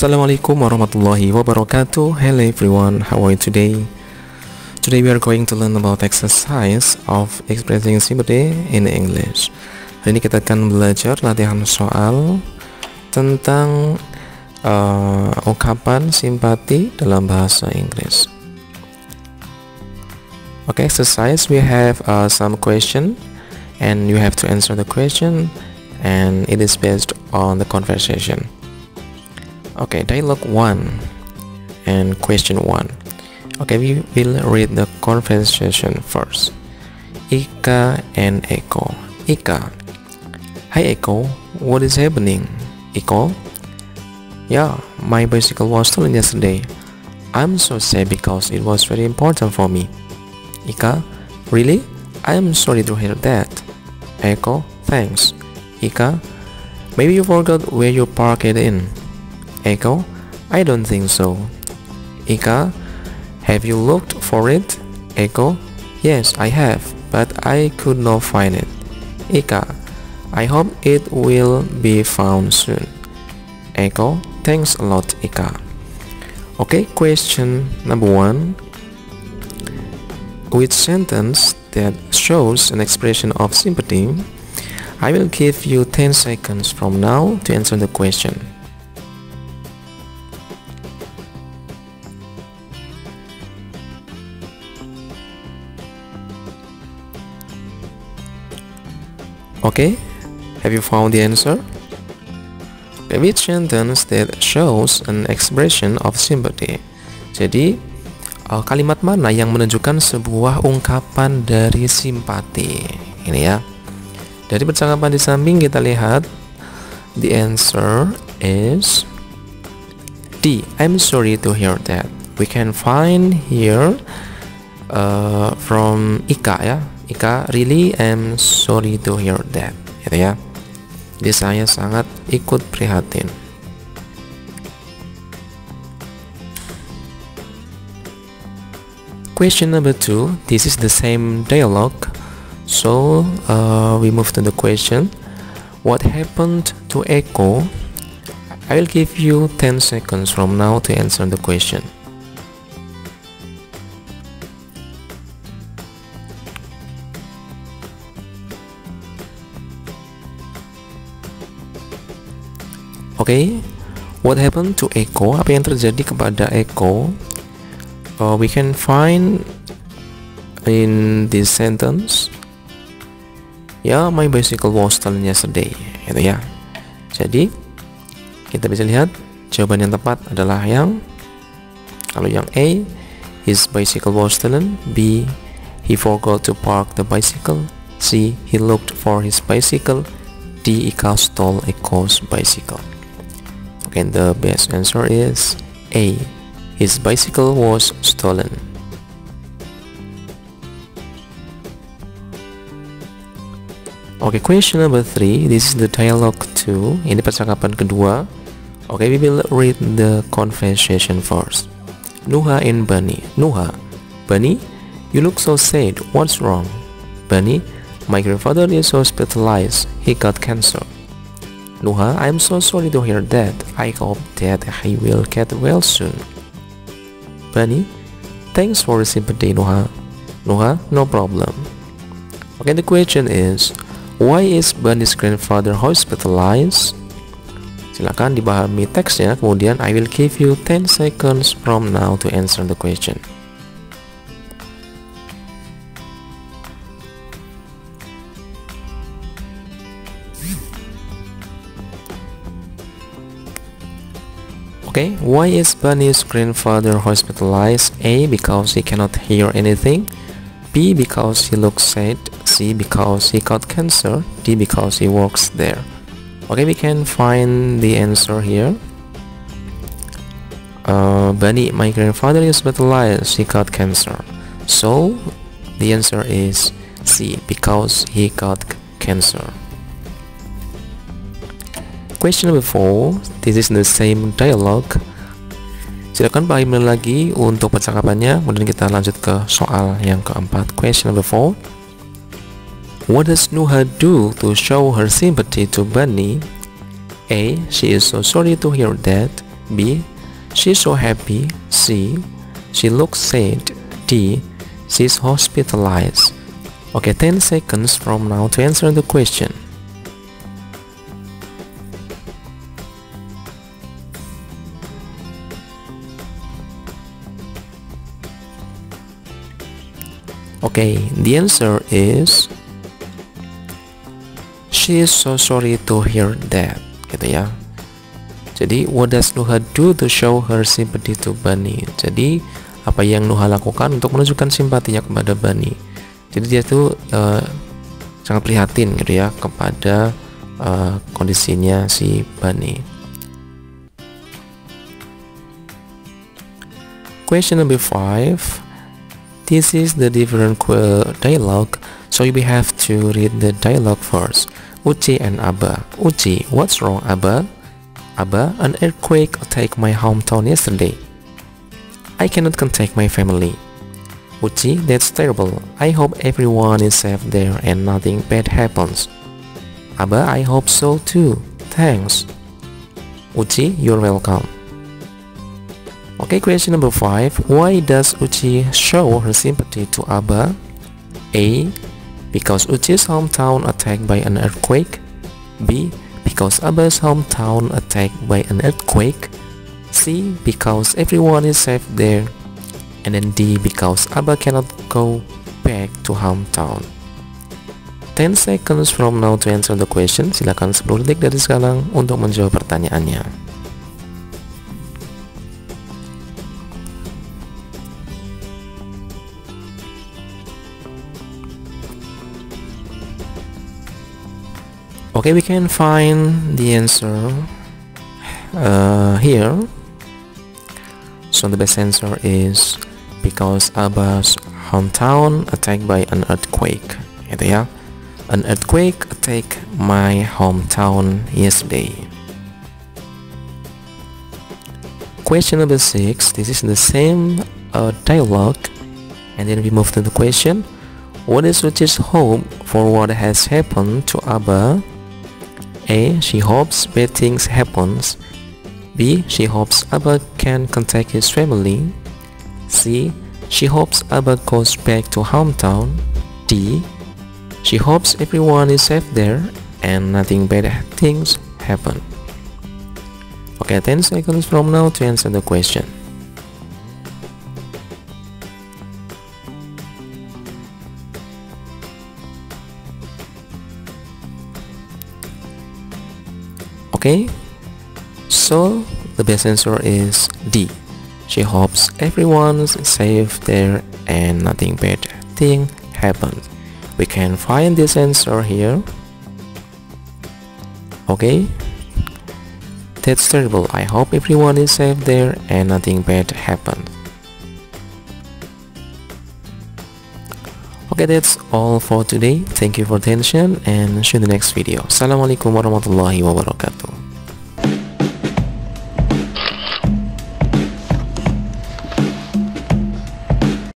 Assalamualaikum warahmatullahi wabarakatuh. Hello everyone, how are you today? Today we are going to learn about exercise of expressing sympathy in English. Hari ini kita akan belajar latihan soal tentang ungkapan simpati dalam bahasa Inggris. Okay, exercise, we have some question and you have to answer the question, and it is based on the conversation. Okay, dialogue 1 and question 1. Okay, we will read the conversation first. Ika and Eko. Ika: Hi Eko, what is happening? Eko: Yeah, my bicycle was stolen yesterday. I'm so sad because it was very important for me. Ika: Really? I'm sorry to hear that. Eko: Thanks. Ika: Maybe you forgot where you parked it in. Eko: I don't think so. Ika: Have you looked for it? Eko: Yes, I have, but I could not find it. Ika: I hope it will be found soon. Eko: Thanks a lot, Ika. Okay, question number 1. Which sentence that shows an expression of sympathy? I will give you 10 seconds from now to answer the question. Okay, have you found the answer? Which sentence that shows an expression of sympathy? Jadi, kalimat mana yang menunjukkan sebuah ungkapan dari simpati? Ini ya. Dari percakapan di samping kita lihat, the answer is D. I'm sorry to hear that. We can find here from Ika ya. Ika: Really, I'm sorry to hear that. Gitu ya. Jadi saya sangat ikut prihatin. Question number 2. This is the same dialogue. So we move to the question. What happened to Eko? I will give you 10 seconds from now to answer the question. Okay, what happened to Eko? Apa yang terjadi kepada Eko? We can find in this sentence. Yeah, my bicycle was stolen yesterday. Itu ya. Jadi kita bisa lihat jawaban yang tepat adalah kalau yang A, his bicycle was stolen. B, he forgot to park the bicycle. C, he looked for his bicycle. D, Ika stole Eko's bicycle. And the best answer is A. His bicycle was stolen. Okay, question number 3. This is the dialogue 2. Ini percakapan kedua. Okay, we will read the conversation first. Nuha and Bunny. Nuha: Bunny, you look so sad. What's wrong? Bunny: My grandfather is hospitalized. He got cancer. Nuha: I'm so sorry to hear that. I hope that he will get well soon. Bunny: Thanks for the sympathy, Nuha. Nuha: No problem. Okay, the question is, why is Bunny's grandfather hospitalized? Silakan dipahami teksnya, kemudian I will give you 10 seconds from now to answer the question. Okay, why is Bunny's grandfather hospitalized? A, because he cannot hear anything. B, because he looks sad. C, because he got cancer. D, because he works there. Okay, we can find the answer here. Bunny, my grandfather is hospitalized. He got cancer. So, the answer is C, because he got cancer. Question number 4. This is the same dialogue. Silakan Pak email lagi untuk percakapannya. Kemudian kita lanjut ke soal yang keempat. Question number 4. What does Nuha do to show her sympathy to Bunny? A. She is so sorry to hear that. B. She's so happy. C. She looks sad. D. She's hospitalized. Okay, 10 seconds from now to answer the question. Okay, the answer is she is so sorry to hear that, gitu ya. Jadi, what does Nuha do to show her sympathy to Bunny? Jadi, apa yang Nuha lakukan untuk menunjukkan simpatinya kepada Bunny? Jadi dia tuh sangat prihatin gitu ya kepada kondisinya si Bunny. Question number 5. This is the different dialogue, so we have to read the dialogue first. Uci and Abba. Uci, what's wrong, Abba? Abba, an earthquake attacked my hometown yesterday. I cannot contact my family. Uci, that's terrible. I hope everyone is safe there and nothing bad happens. Abba, I hope so too. Thanks. Uci, you're welcome. Okay, question number 5. Why does Uci show her sympathy to Abba? A. Because Uchi's hometown attacked by an earthquake. B. Because Abba's hometown attacked by an earthquake. C. Because everyone is safe there. And then D. Because Abba cannot go back to hometown. 10 seconds from now to answer the question. Silakan 10 detik dari sekarang untuk menjawab pertanyaannya. Okay, we can find the answer here. So the best answer is because Abba's hometown attacked by an earthquake. Gitu ya. An earthquake attacked my hometown yesterday. Question number 6. This is the same dialogue, and then we move to the question. What is Uchi's hope for what has happened to Abba? A. She hopes bad things happens. B. She hopes Abba can contact his family. C. She hopes Abba goes back to hometown. D. She hopes everyone is safe there and nothing bad things happen. Okay, 10 seconds from now to answer the question. Okay, so the best answer is D. She hopes everyone's safe there and nothing bad thing happens. We can find this answer here. Okay, that's terrible. I hope everyone is safe there and nothing bad happens. Okay, that's all for today. Thank you for attention and see you in the next video. Assalamualaikum warahmatullahi wabarakatuh.